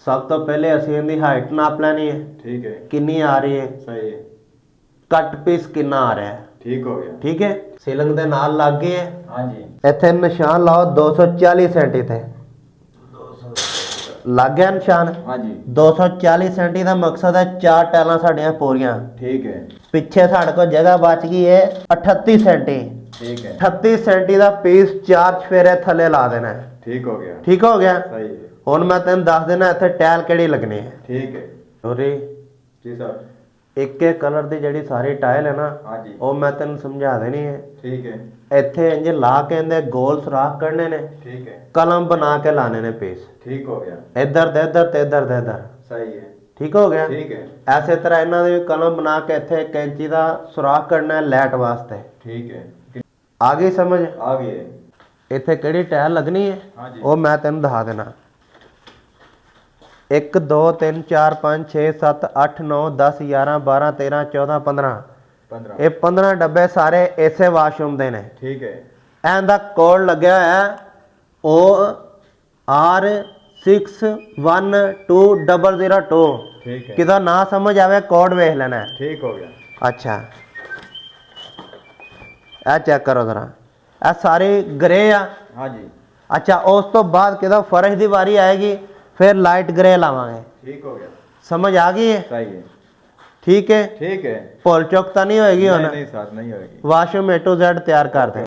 सब तो पहले ਅਸੀਂ ਇਹਦੀ ਹਾਈਟ ਨਾਪ ਲੈਣੀ ਹੈ। ठीक है। ਕਿੰਨੀ ਆ ਰਹੀ ਹੈ? सही है। ਕੱਟ ਪੀਸ ਕਿੰਨਾ ਆ ਰਿਹਾ ਹੈ? ठीक हो गया। ਠੀਕ ਹੈ। ਸੀਲਿੰਗ ਦੇ ਨਾਲ ਲੱਗ ਗਈ ਹੈ। हाँ जी। ਇੱਥੇ ਨਿਸ਼ਾਨ ਲਾਓ 240 ਸੈਂਟੀ ਤੇ। ਲੱਗ ਗਿਆ ਨਿਸ਼ਾਨ? हाँ जी। 240 ਸੈਂਟੀ ਦਾ ਮਕਸਦ ਹੈ 4 ਟੈਲਾਂ ਸਾਡੀਆਂ ਪੂਰੀਆਂ। ठीक है। ਪਿੱਛੇ ਸਾਡੇ ਕੋਲ ਜਗ੍ਹਾ ਬਚ ਗਈ ਹੈ 38 ਸੈਂਟੀ। ठीक है। 38 ਸੈਂਟੀ ਦਾ ਪੀਸ 4 ਚਫੇਰੇ ਥੱਲੇ ਲਾ ਦੇਣਾ ਹੈ। ठीक हो गया। ਠੀਕ ਹੋ ਗਿਆ? सही है। ਹੁਣ ਮੈਂ ਤੈਨੂੰ ਦੱਸ ਦੇਣਾ ਇੱਥੇ ਟੈਲ ਕਿਹੜੀ ਲੱਗਣੀ ਹੈ। ठीक है। ਹੋਰੀ जी सर। ਇੱਕ ਇੱਕ ਕਲਰ ਦੀ ਜਿਹੜੀ ਸਾਰੀ ਟਾਇਲ ਹੈ ਨਾ हाँ जी। ਉਹ ਮੈਂ ਤੈਨੂੰ ਸਮਝਾ ਦੇਣੀ ਹੈ। ठीक है। ਇੱਥੇ ਇੰਜ ਲਾ ਕੇ ਇਹਦੇ ਗੋਲ ਸੁਰਾਖ ਕਰਨੇ ਨੇ। ठीक है। ਕਲਮ ਬਣਾ ਕੇ ਲਾਣੇ ਨੇ ਪੀਸ। ठीक हो गया। ਇੱਧਰ ਦੇ ਇੱਧਰ ਤੇ ਇੱਧਰ ਦੇ ਇੱਧਰ। सही है। ਠੀਕ ਹੋ ਗਿਆ? ठीक है। ਐਸੇ ਤਰ੍ਹਾਂ ਇਹਨਾਂ ਦੇ ਵੀ ਕਲਮ ਬਣਾ ਕੇ ਇੱਥੇ ਕੈਂਚੀ ਦਾ ਸੁਰਾਖ ਕਰਨਾ ਹੈ ਲਾਈਟ ਵਾਸਤੇ। ठीक है। ਆ ਗਈ ਸਮਝ? आ गए। ਇੱਥੇ ਕਿਹੜੀ ਟਾਇਲ ਲੱਗਣੀ ਹੈ हाँ जी। ਉਹ ਮੈਂ ਤੈਨੂੰ ਦਿਖਾ ਦੇਣਾ। 1 2 3 4 5 6 7 8 9 10 11 12 13 14 15 15। ਇਹ 15 ਡੱਬੇ ਸਾਰੇ ਇਸੇ ਵਾਸ਼ਰੂਮ ਦੇ ਨੇ। ठीक है। ਇਹਦਾ ਕੋਡ ਲੱਗਿਆ ਹੋਇਆ OR61202। ठीक है। ਕਿਦਾ ਨਾ ਸਮਝ ਆਵੇ ਕੋਡ ਵੇਖ ਲੈਣਾ ਹੈ। ठीक हो गया। ਅੱਛਾ ਇਹ ਚੈੱਕ ਕਰੋ ਜ਼ਰਾ। ਇਹ ਸਾਰੀ ਗ੍ਰੇ ਆ। हाँ जी। ਅੱਛਾ ਉਸ ਤੋਂ ਬਾਅਦ ਕਿਦਾ ਫਰਸ਼ ਦੀ ਵਾਰੀ ਆਏਗੀ ਫਿਰ ਲਾਈਟ ਗ੍ਰੇ ਲਾਵਾਂਗੇ। ठीक हो गया। ਸਮਝ ਆ ਗਈ ਹੈ? सही है। ਠੀਕ ਹੈ। ठीक है। ਭੁੱਲ ਚੁੱਕ ਤਾਂ ਨਹੀਂ ਹੋਏਗੀ ਹੁਣ? नहीं नहीं साथ नहीं होगी। ਵਾਸ਼ਰੂਮ A to Z ਤਿਆਰ ਕਰ ਦੇ।